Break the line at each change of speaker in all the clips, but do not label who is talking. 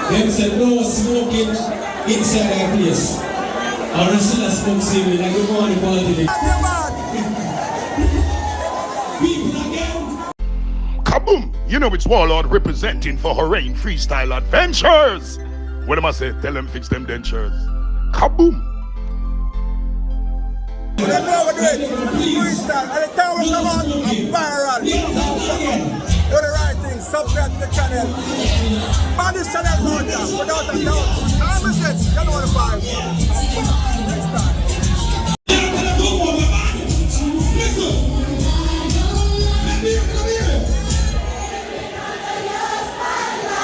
Them said no smoking inside our place. Or I still smoke cigarette like we want to party. People again.
Kaboom! You know it's Warlord representing for Oraine Freestyle Adventures. What am I say? Tell them fix them dentures. Kaboom!
They know what we're doing. Freestyle. And the time we come on, I'm viral. Do the right thing. Subscribe to the channel. Man, this channel now, without a doubt. I'm a set. You know what the vibe. Next time.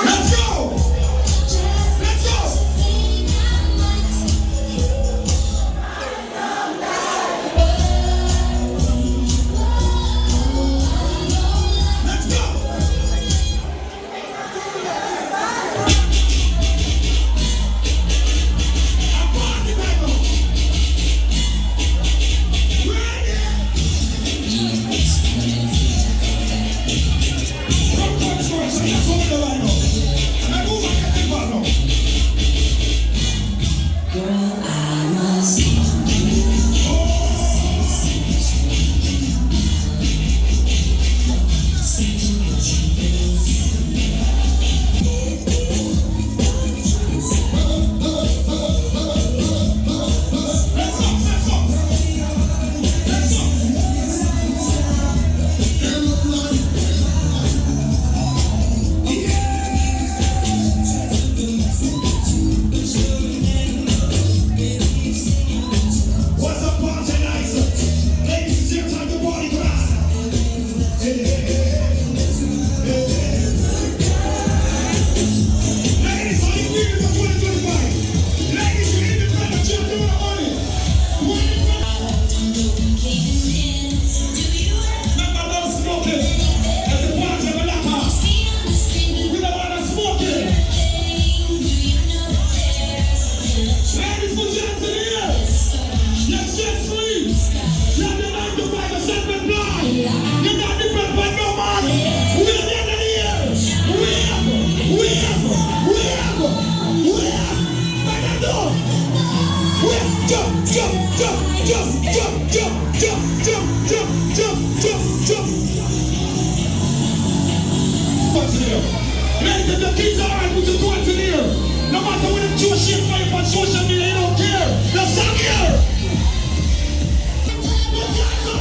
Let's go! Let's go! Ladies and gentlemen, kids are alright with the two engineer. No matter what the two shit fight on social media, they don't care. Now stand here. Let me hear you.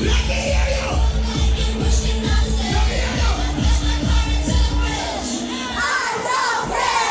Let me hear you. I don't care.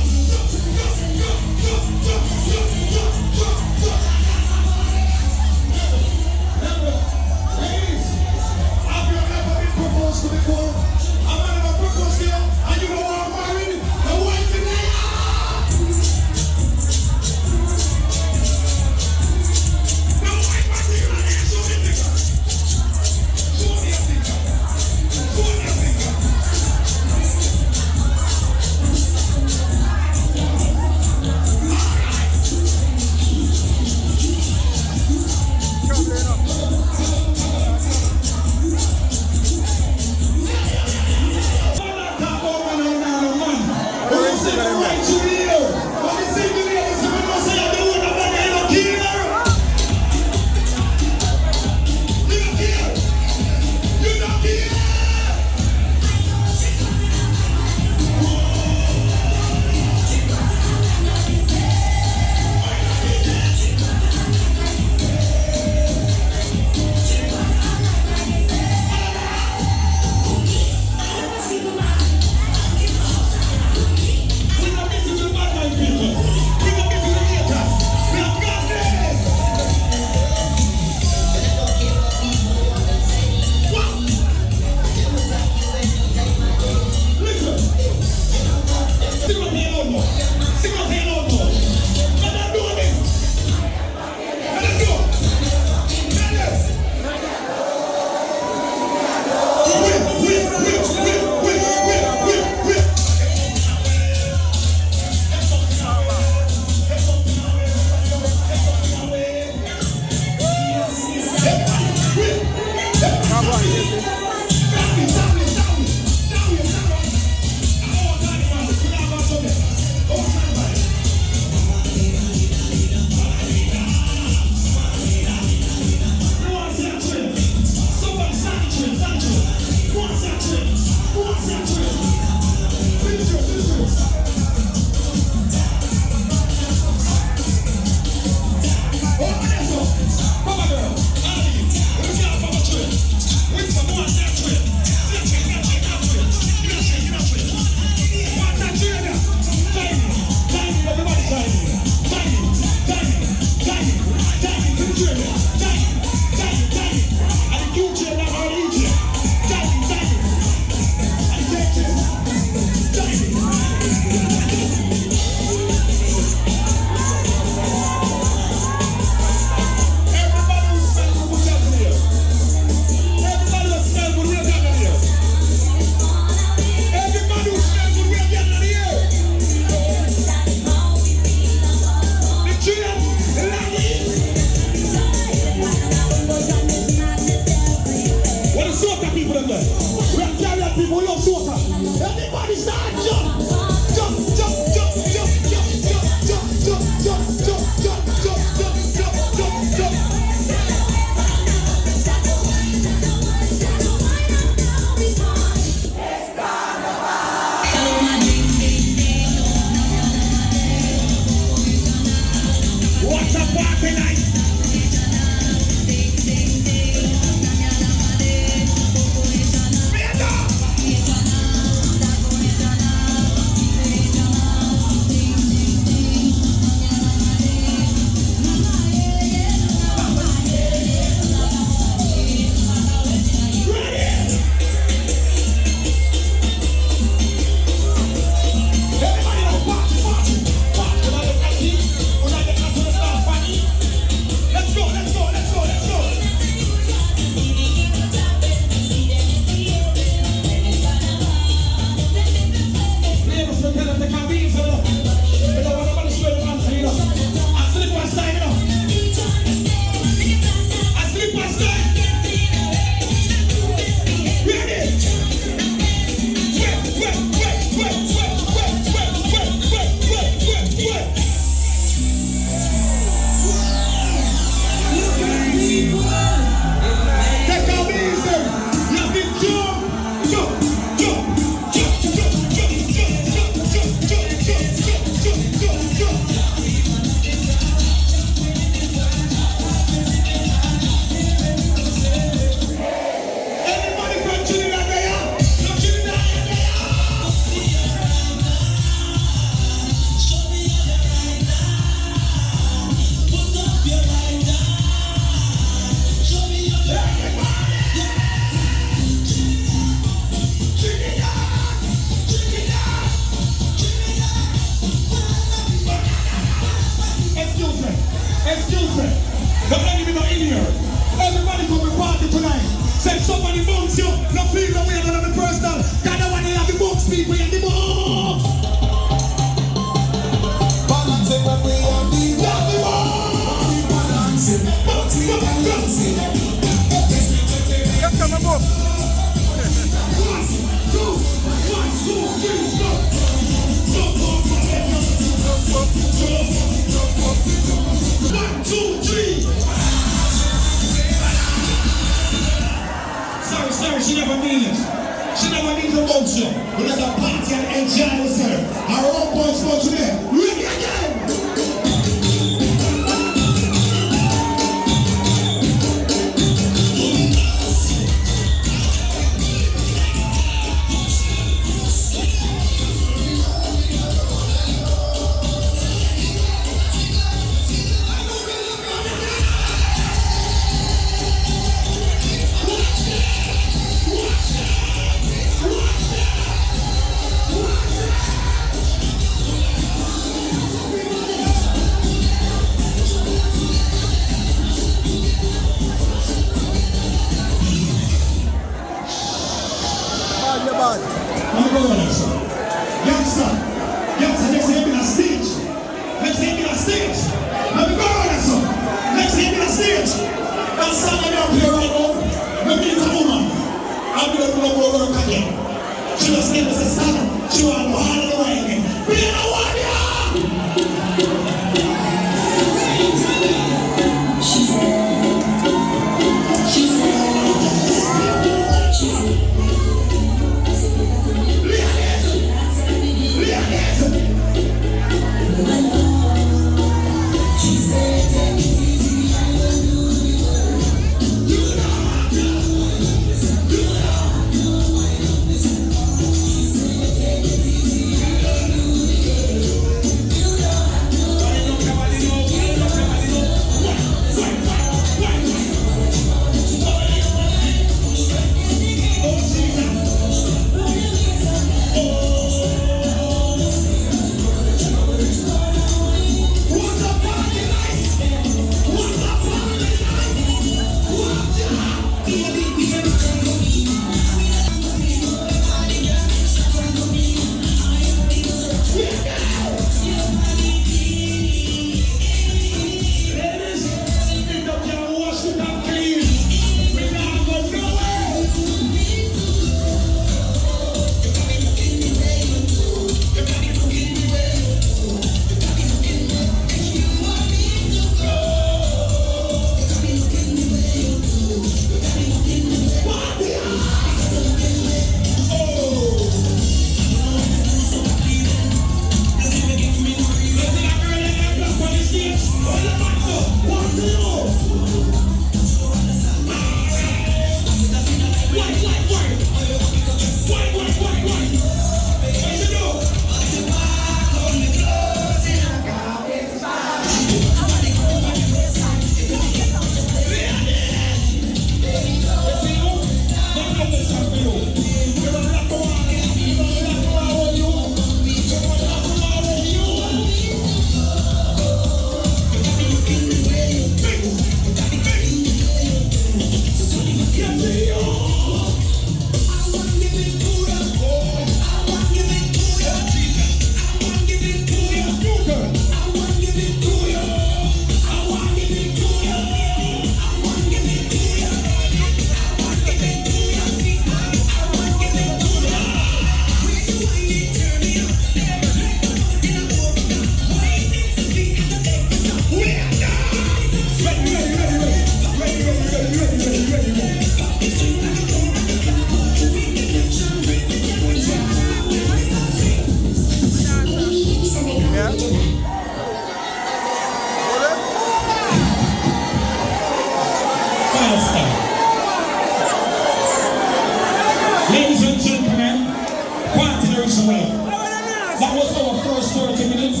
right. That was our first 30 minutes.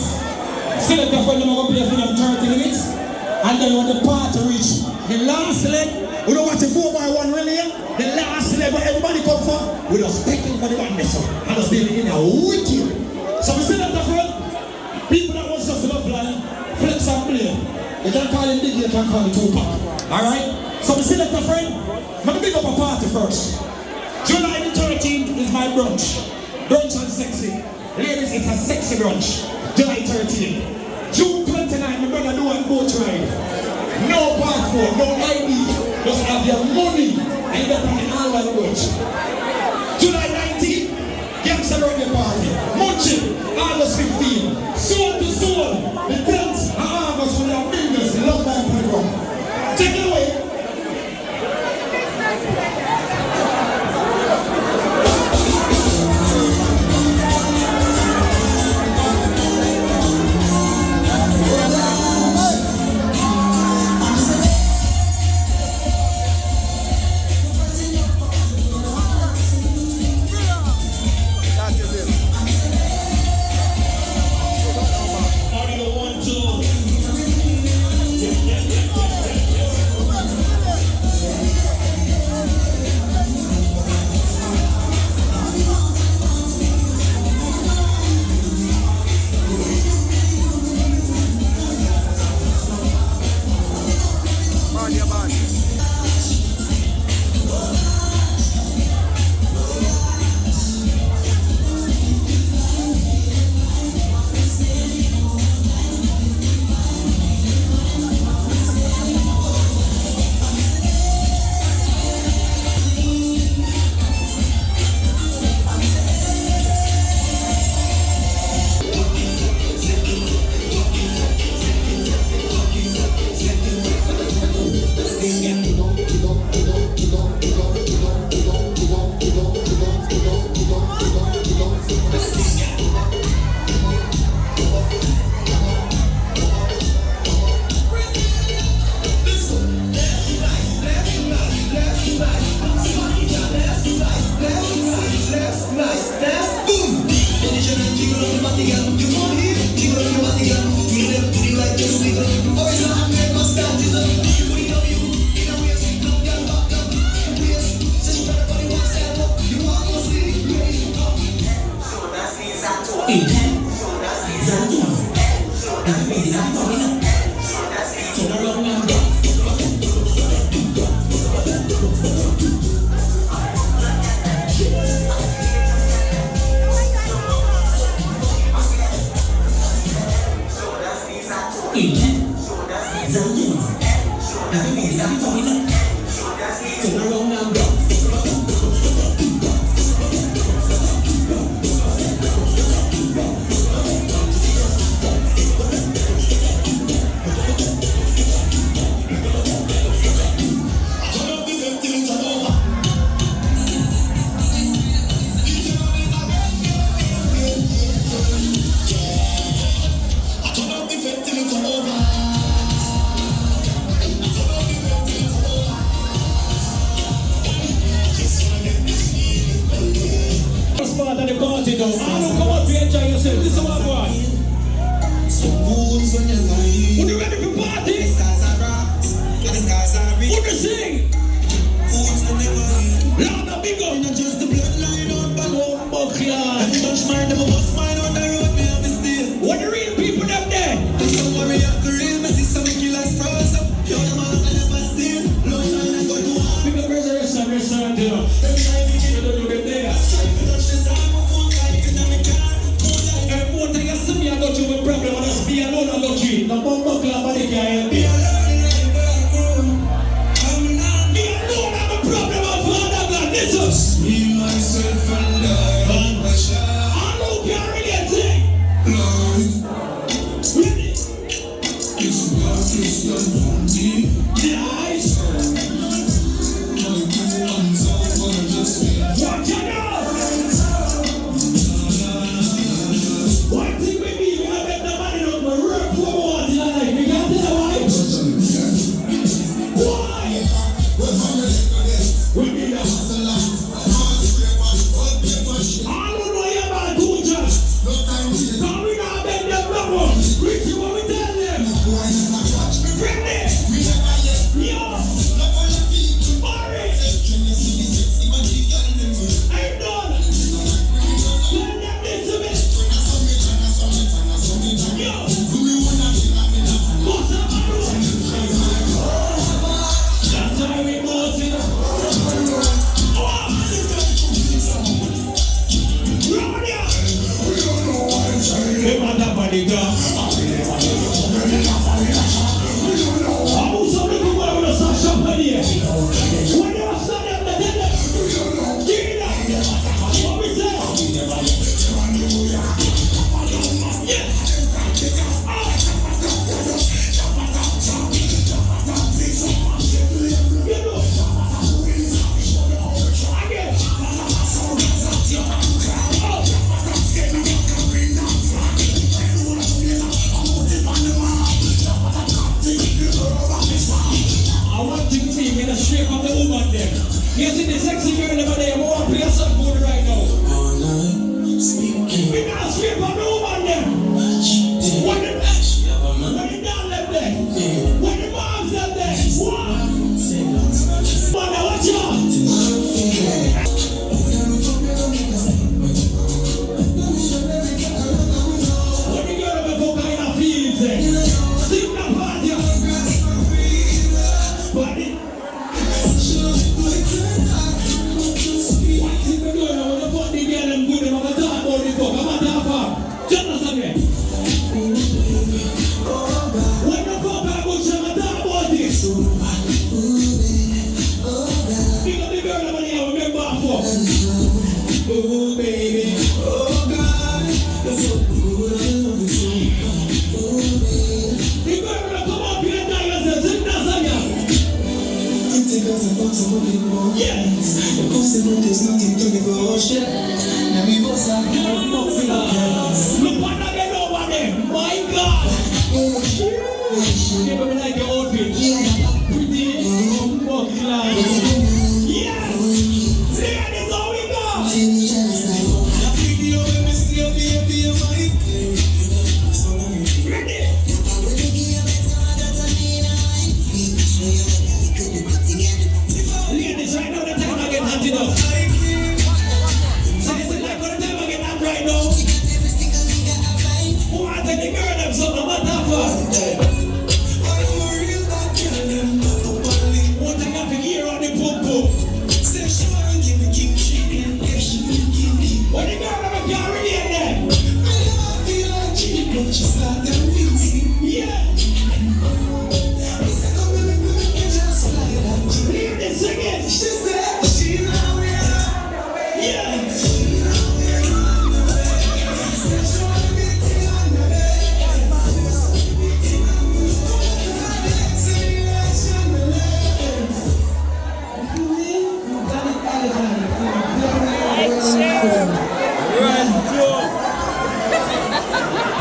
Select a friend, I'm going to play for them 30 minutes. And then when the party reach the last leg, we don't want to 4x1 relay. The last leg where everybody come from, we just take it for the one mess up. And just be in a wicked. So we select a friend. People that was just love line, flex and play. You can call him Biggie, you can call him Tupac. Alright? So we select a friend. I'm going to pick up a party first. July the 13th is my brunch. Brunch and sexy. Ladies, it's a sexy brunch. July 13th. June 29th, my brother do a boat ride. No passport, no ID. Just have your money and you get on the island boat. July 19th, gangster reggae party. Munching, August 15th. Soul to soul. The 10th of August with our fingers. Love my program. Take it away. I don't know about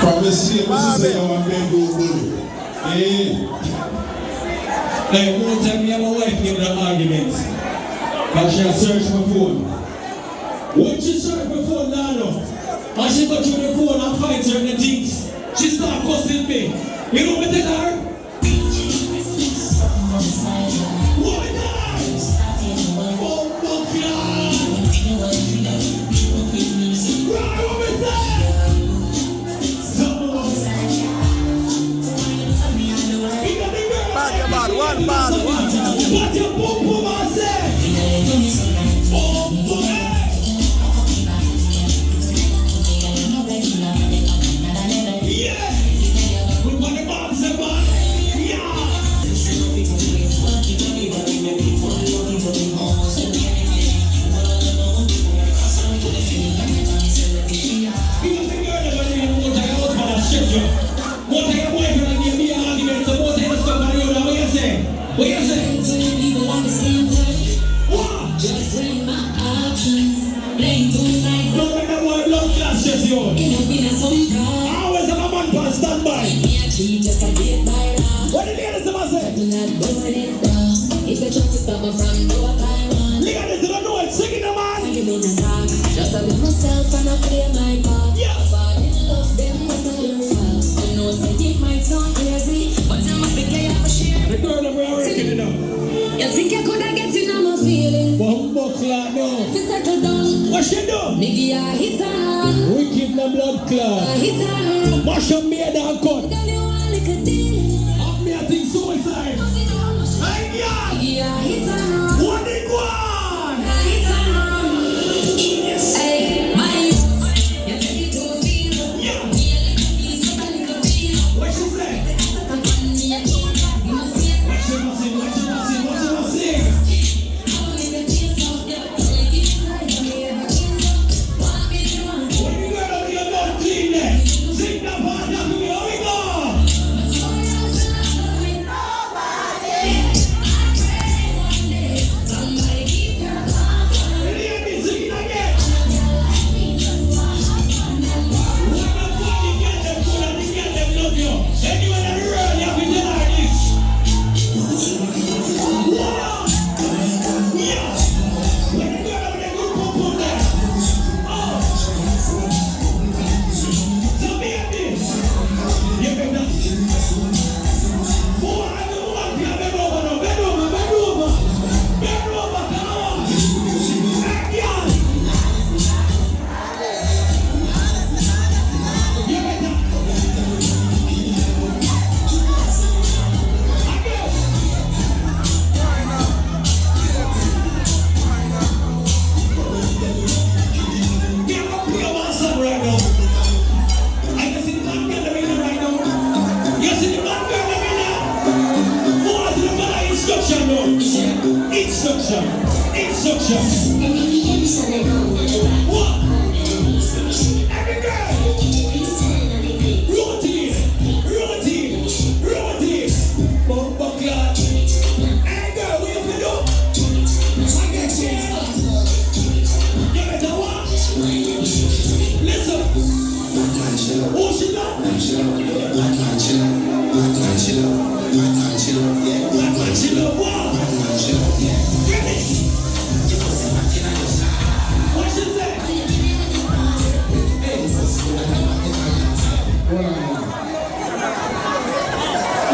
Promise you, Mrs. Say, I want to go bully. Hey.
Like, one time me and my wife get in an argument. Because she has searched my phone. When she searched my phone, Nano, and she got through the phone and fight her and the things, she started cussing me. You know what I tell her? What is that? Oh, fuck yeah! Right, what is that?
One bad.
What your boom boom I say? Oh, boy! Yeah! We want the bombs, man! Yeah! What you say? What? Just bring my options. Playing two sides. Don't make that one love class just yours. Always have a man on standby. Just a bit by now. What did the other man say? Do not burn it down. If you try to stop me from no I run. Look at this, you don't know it. Sing it, man. I give me the talk. Just a bit myself and I play my part. Yeah. Fall in love, them what I do. You know, say it might sound crazy, but I'm a big guy for share. The girl that we are working it up. You think you could have get in on my feelings? Buckler, no. If you settle down, what she do? Nigga, I hit on her. We keep the blood clot. I hit on her. Mash up me and cut. Then you want like a deal. Up me, I think suicide. Hey, yeah. Nigga, I hit on her. What did go on? I hit on her. Yes. Hey, my you take it to a field. Yeah. What she say?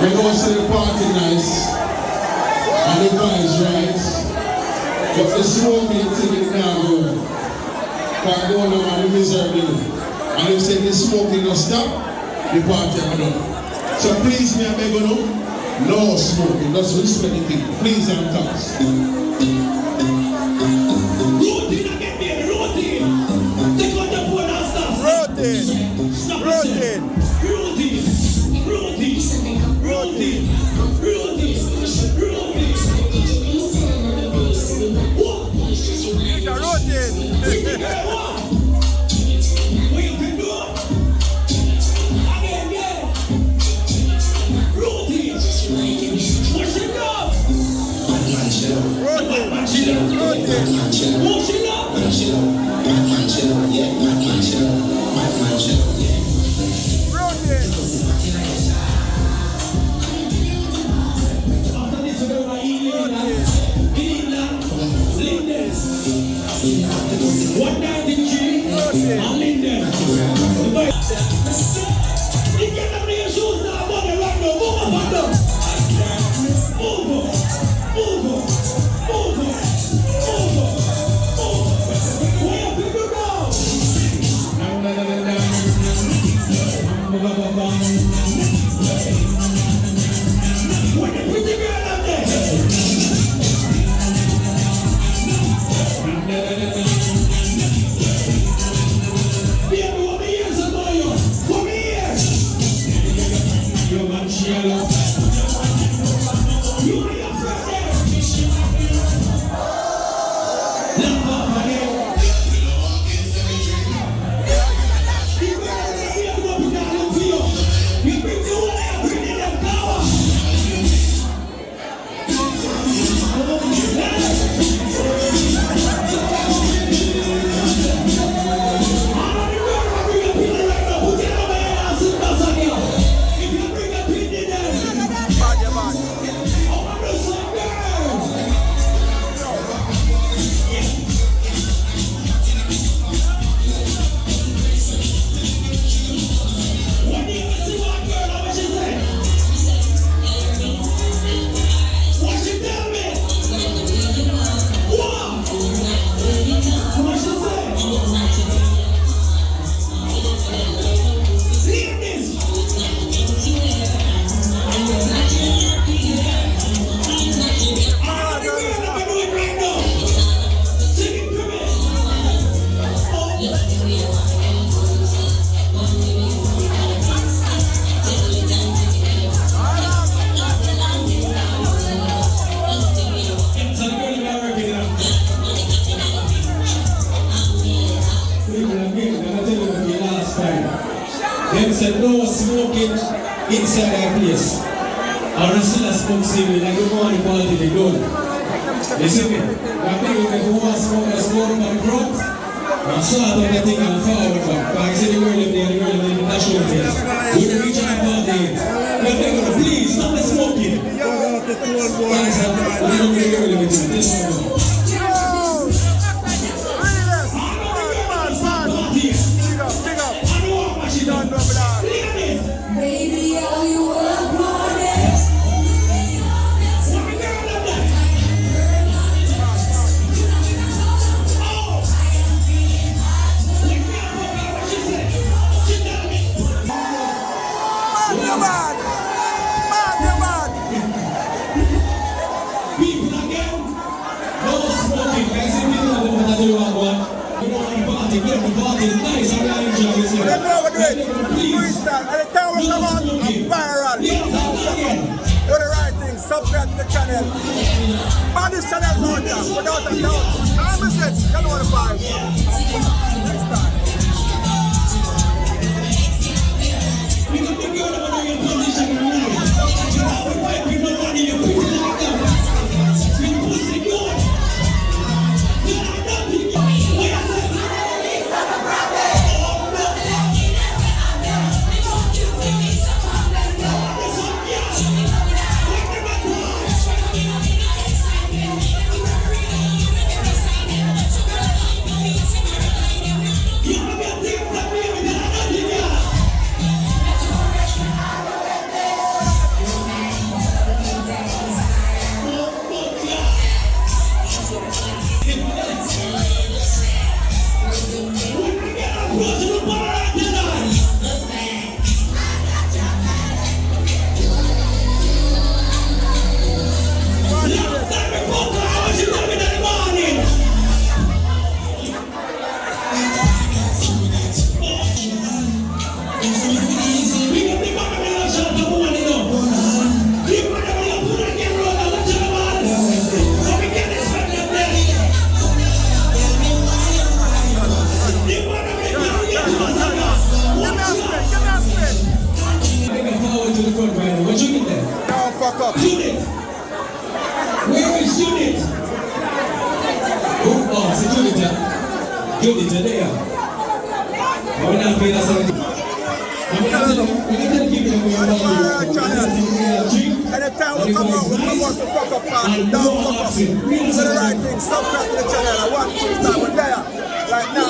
We go to the party nice, and the vibes right, but the smoking thing is not good. Because I don't know what the misery do. And if say the smoking don't stop, the party are done. So please, me I beg you, no smoking, just respect the thing. Please and thanks.
Routine again, baby, routine. Take out the phone and stop.
Routine. Routine.
Routine. Routine. Routine. Routine. Routine. What?
It's a routine.
What? What you can do? Again, yeah. Routine. What's it up?
Routine. day.
And Linden. You get them in your shoes now, buddy, right now. Move up and down. Move up. Move up. Move up. Move up. Where your people go? When the pretty girl out there. Baby, what me ears about you? What me ears? You man, Sheila. You are your friend there. Look up on you. You bring the one there, bring in them power. Them said no smoking inside our place. Or still a smoke civil, like you want the party they go. You see me? I think if you want smoke, I smoke on the front. I'm sure I don't think I'm forward back. But I see the girl in there, the girl in the national place. We the regional party. But they're going to please stop the smoking. Guys, we don't get the girl in the this one.
Baby, all you want for this.
People again, no smoking. Guys, if you don't know what to do, I'm going. You know, the party, get the party nice. I'm going to enjoy this.
Let's go with it. Freestyle. And the time we come on, I'm viral. Do the right thing. Subscribe to the channel. Man, this channel now, without a doubt. I'm a set. You know the vibe. Next time.
We got the girl over there in position right now. You know, we white people money, you put it like that. We pussy good. You know, nothing. What you say? Judith! Where is Judith? Oh, c'est Judith. Judith, there. We're not paying us anything. We're going to give them
anytime we come out to fuck up party, don't fuck up. Do the right thing, subscribe to the channel. I want freestyle, we're there. Right now,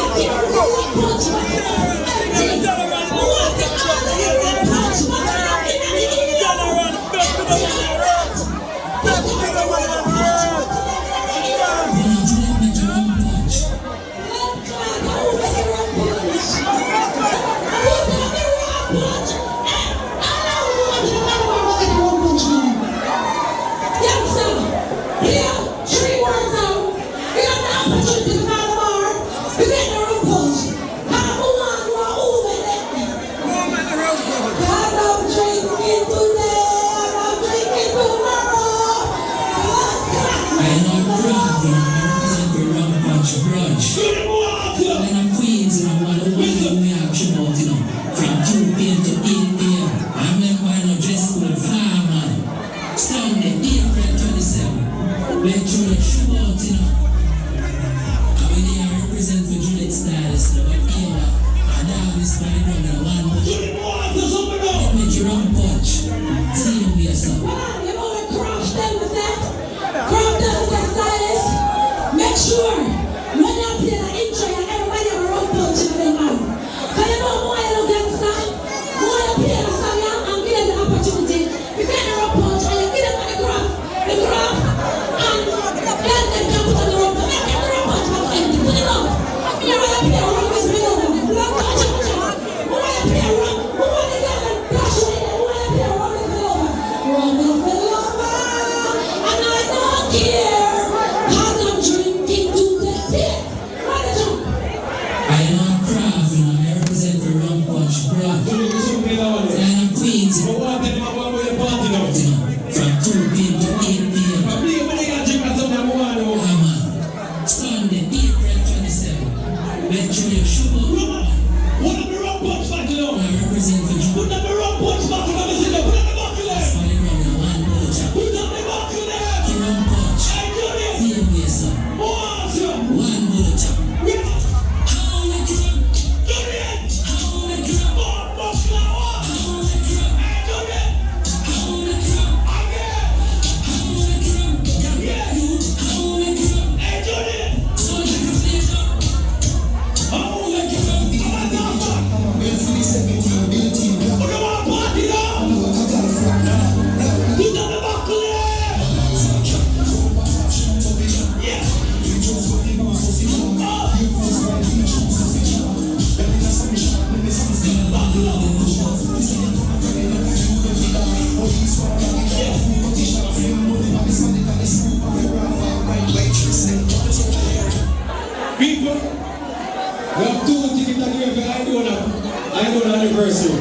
I know the anniversary.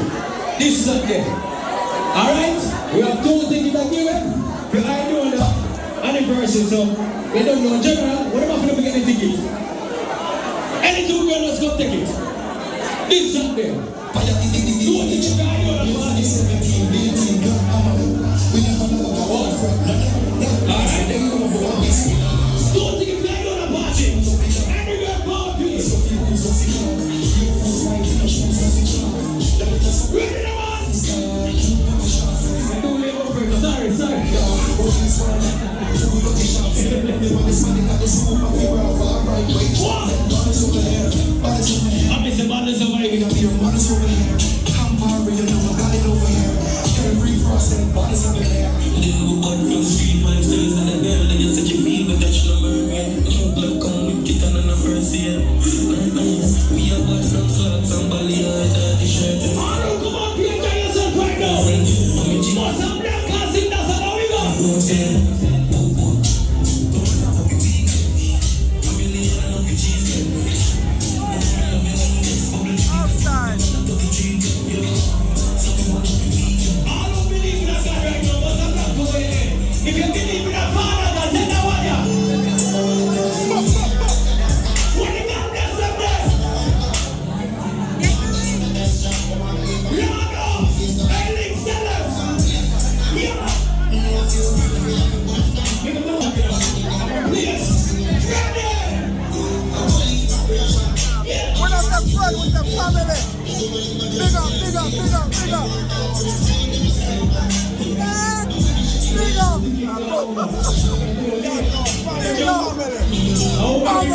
This Sunday. Alright? We have 2 tickets to give it. I know the anniversary, so they don't know. General, what am I going to get the ticket? Any 2 girls go take it. This Sunday. 2 tickets, I know the party. Alright, then you go. 2 tickets, I know the party. Any girl party. Ready now, man? Sorry. I'm missing bodies over here. I'm Mario, you know I got it over here. Every process, bodies over there. Little bud from the street, 5 days in the bed. And you said you feel, but that's your mermaid. Blood come with kick on the first year. We are bad from clothes and Bali, the shirt. Come on, please enjoy yourself right now. Want some black classic, that's how we go.
Outside.
I don't believe in that guy right now, but I'm not going in. If you believe in that father, then tell that one, yeah. When you got this up there. Lord of Ailing Sellers. Yeah. Give him the one, please. Ready. Yeah.
When I'm the front with the family. Big up. Big up.
Big up.
Family.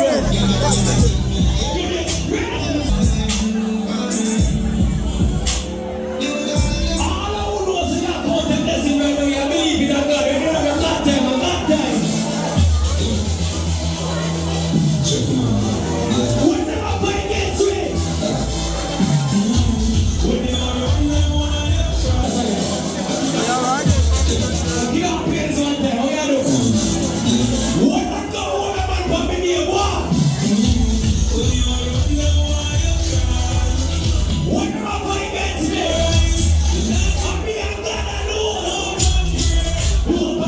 All I would know is that God and blessing right now. You believe in that God. You know that God time. When them up against me. When they are running, they want to
Alright.
you got pants one time. How you do? What I go, what am I pumping here? What? When them up against me. I'm being glad I know. Who am I?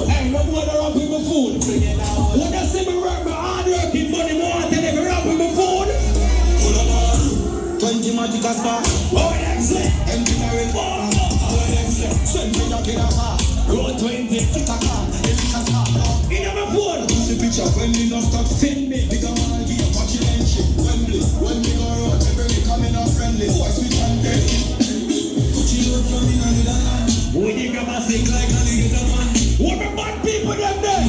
Hey, no more than rapping my food. When I see me work, my hard working money, more than ever rapping my food.
20 matic spa.
Oh, that's it.
Empty my ring. Send me a kid a car.
Road 20.
Take a car. Elite a spa.
In my phone.
See picture when me not stop.
Send me.
Big a man give a watch your entry. Wembley. When me go road, every me coming up friendly. Boy switch and dead. Put you out from in a little land.
We think I'm a sick like a little man. What the bad people them there?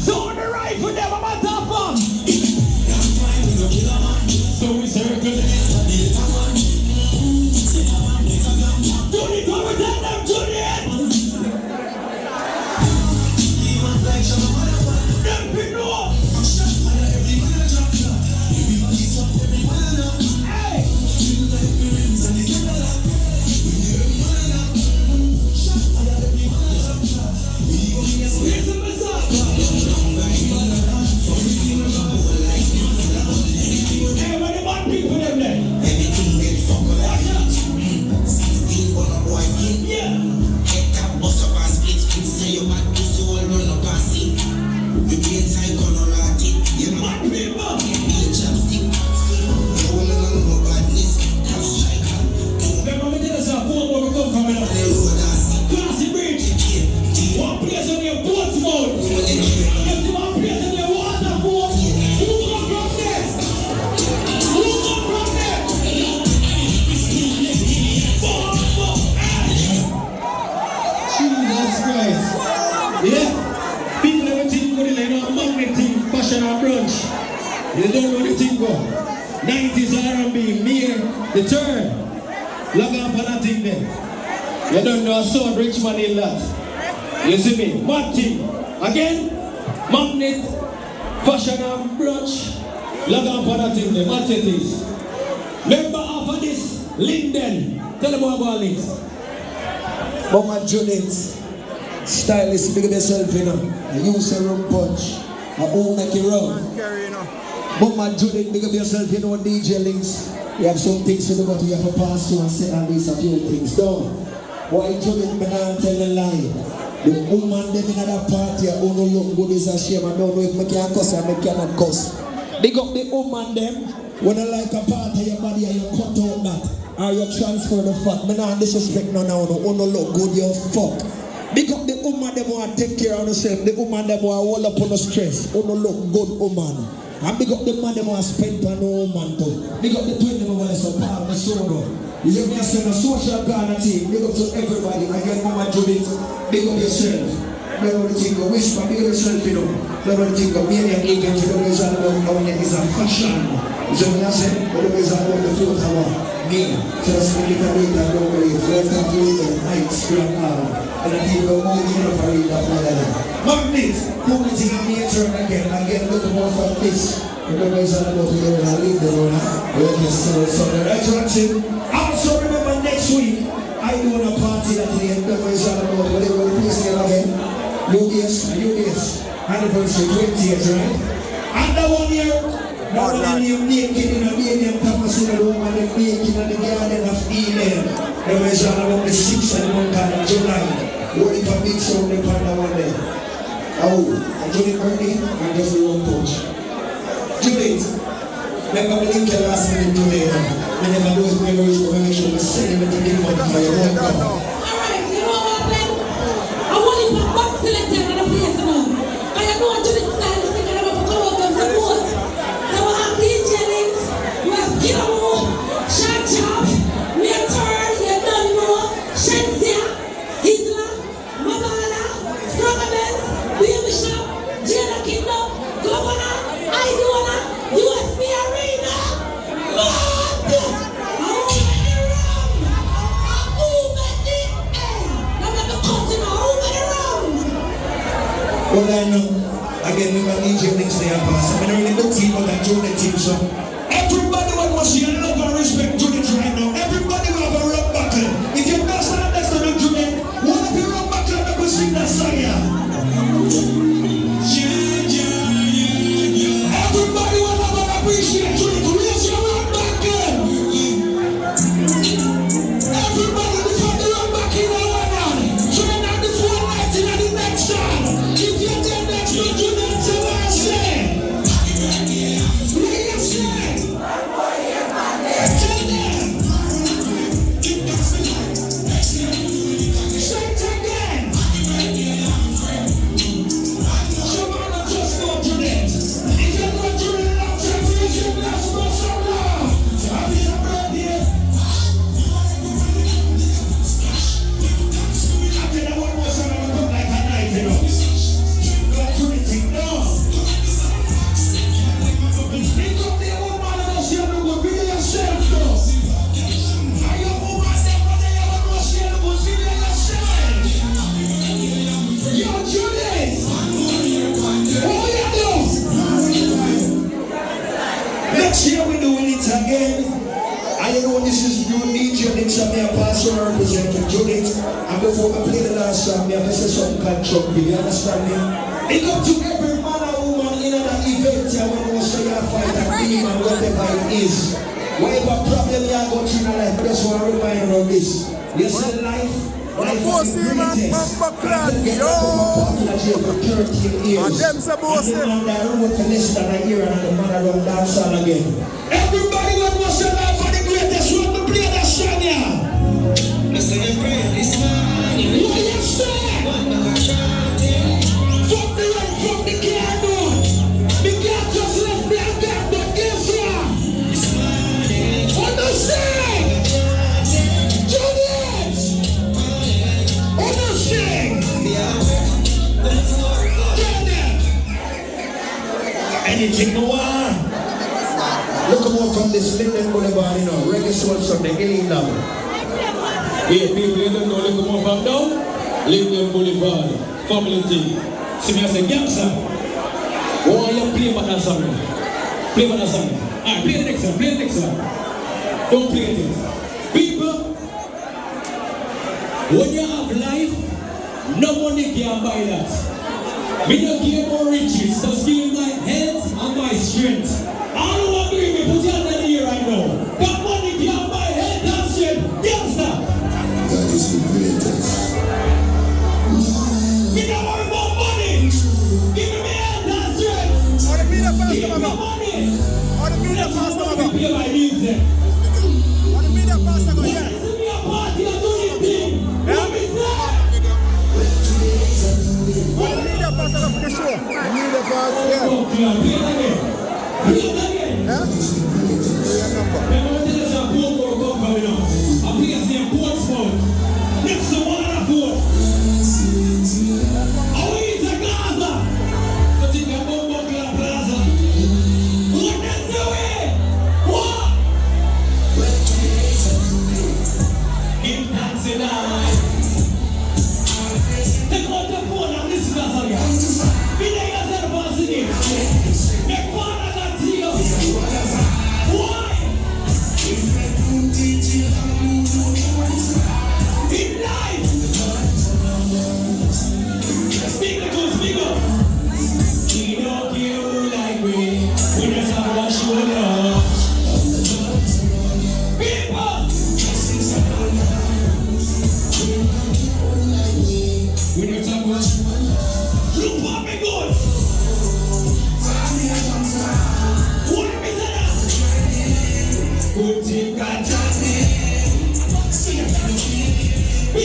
So on the right for them, I'm a top one. So we circle it. Judy, come and tell them, Juliet. Them people. Hey. Hey, what the bad people them there?
Everything get fucked up. 16 on a boy skin.
Yeah.
Head tap bust up and split. Say you mad pussy all run up and see. You get tight gonna rat it. You
Bad
mad
people.
be a chapstick. You women on no badness. That's striker.
Them want me tell us how poor we come coming up.
They road and see.
Classy Bridge. One place on your boat's mode. If you want place on your waterfall, who come from there? Who come from there? Jesus Christ. Yeah. People everything good in a magnet thing, fashion and brunch. You don't know the thing go. 90s R&B, near the turn. Log up on that thing there. You don't know a sound rich man in that. You see me? Mad thing. Again, magnet, fashion and brunch. Log up on that thing there. What it is. Member of this, Linden. Tell them what about it.
Mama Judith Stylist, big up yourself, you know. I use a rum punch. I own make it rum. Mama Judith, big up yourself, you know, DJ Links. You have some things to do, but you have to pass through and say at least a few things. Don't. Why Judith, me not tell a lie. The woman them in that party, who no look good is a shame. I don't know if I can cuss or I cannot cuss. Big up the woman them. When I like a part of your body and you cut out that, or you transfer the fat. Me not disrespect none of you. Who no look good, you fuck. Big up the woman them who take care of themselves. The woman them who hold up on the stress. Who no look good woman. And big up the man them who spent on no woman too. Big up the twin them who is a part of the solo. You hear me? I send a social Ghana team. Big up to everybody. Again, Mama Judith. Big up yourself. Big up the thing. Whisper. Big up yourself, you know. Big up the thing. Me and your agent, you know, is all about how it is a fashion. So when I say, what is all about the float hour? Me. Just make it a week and don't worry. Let's have to read the nights, grand hour. And I think we're all going to read that one. Magnet. Quality and nature again. Again, look more from this. Remember, it's all about the area. I leave the road. We're just so the right direction. Also remember next week, I do a party that the remember is all about whatever the place there again. UDS, anniversary 20th, right? And the 1 year, now when you're naked in a stadium, Thomas in the room and they're naked in the garden of Eden. Remember it's all about the 6th and the month of July. What if a big sound they find that one day? Oh, and Judith Bernie, and just the wrong coach. Judith, remember the link last minute today. We never lose memories of when we should be sending it to the money for your work.
Alright, you know what happened? I want to put back selected in the place now. And I know I Judith Stylist thinking about to come out and support. So we have DJ Links, we have Gilamo, Shaq Chop, we have Turn, we have Dunmo, Shenzia, Isla, Mabala, Struggle, Baby Shop, Jada Kingdom, Governor, Idona, USB Arena,
Well, I know, again, we got DJ Links there, pass. I mean, really look people that Judith team, so everybody will see and love and respect Judith right now. Everybody will have a rock battle. If you don't stand next to the Judith, one of you rock battle and we sing that song here. Next year we're doing it again. I know this is new DJ Links and me a pastor representing Judith. And before I play the last song, me have to say something called Chuck. You understand me? Big up to every man and woman in an event here when we say you fight a demon, whatever it is. Whatever problem you are going through in life, I just want to remind you of this. You see life is the greatest. And you get up in my jail for 13 years. And then on the road to less than a year and the man around dancehall again. Everybody that was your life for the greatest one to play that song here. Listen and pray this morning. What you say? Fuck the road, fuck the car door. The car just left me and got the gifts here. Understand? Juliet! Understand? Tell them. Anything no one. Look more from this Linden Boulevard, you know, reggae soul from the Illing level.
Yeah, people, you don't know, look more from down. Linden Boulevard, family thing. See me as a gangster. Oh, you play back that song. Play back that song. Alright, play the next one, play the next one. Don't play it. People, when you have life, no money can buy that. We don't give more riches, just give me my health and my strength. All who agree with me, put your hand here right now. That money can buy health and strength. Yes, sir.
That is the greatest.
We don't worry about money. Give me my health and strength.
How to be the pastor,
Give me
mama?
money.
How to be the pastor, mama?
Pay my music.
How to be the pastor, mama?
When
Yeah.
you see me a party and do this thing, what me say?
How to be the pastor of the show? You need the pastor, yeah.
Oh, God, play it again. Play it again.
Yeah? Your number.
Remember what there's a boat for come coming up. A place named Portsmouth. Next to Waterford. How is a Gaza? You think a Bumbo Club Plaza? What that's the way? What? Keep dancing on. Take out the phone and listen to us again. Be there yourself and sing it. Make fun of that to you. Why? In life. Speak up. We don't care who like we just have to show love. People. We don't talk about. Look what me good. What me say that? Good thing got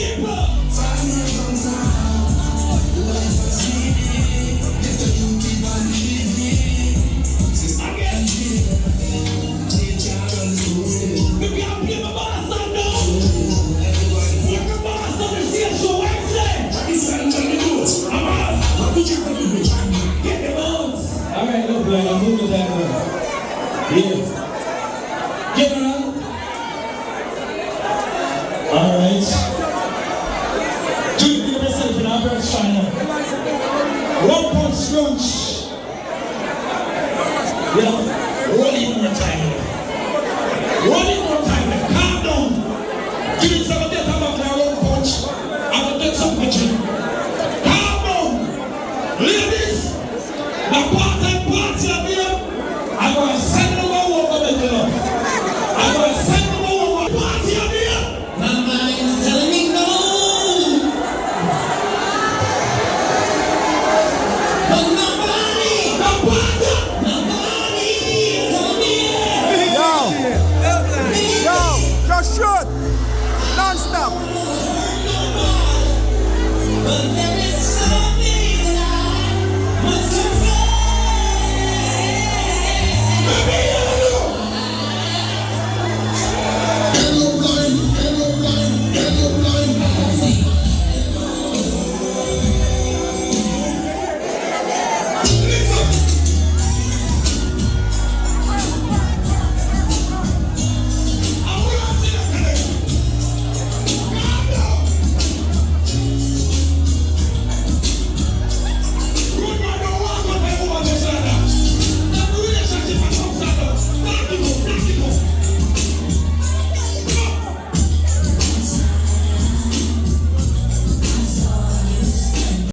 people. Again. Maybe I'll play my boss on now. What the boss on the stage show Wednesday? I'm out. Get the bones. Alright, look, like I'm moving that way. Yeah. Get around. Alright. Keep giving yourself in our Brunch channel. One punch Brunch. Yeah. Roll it more time.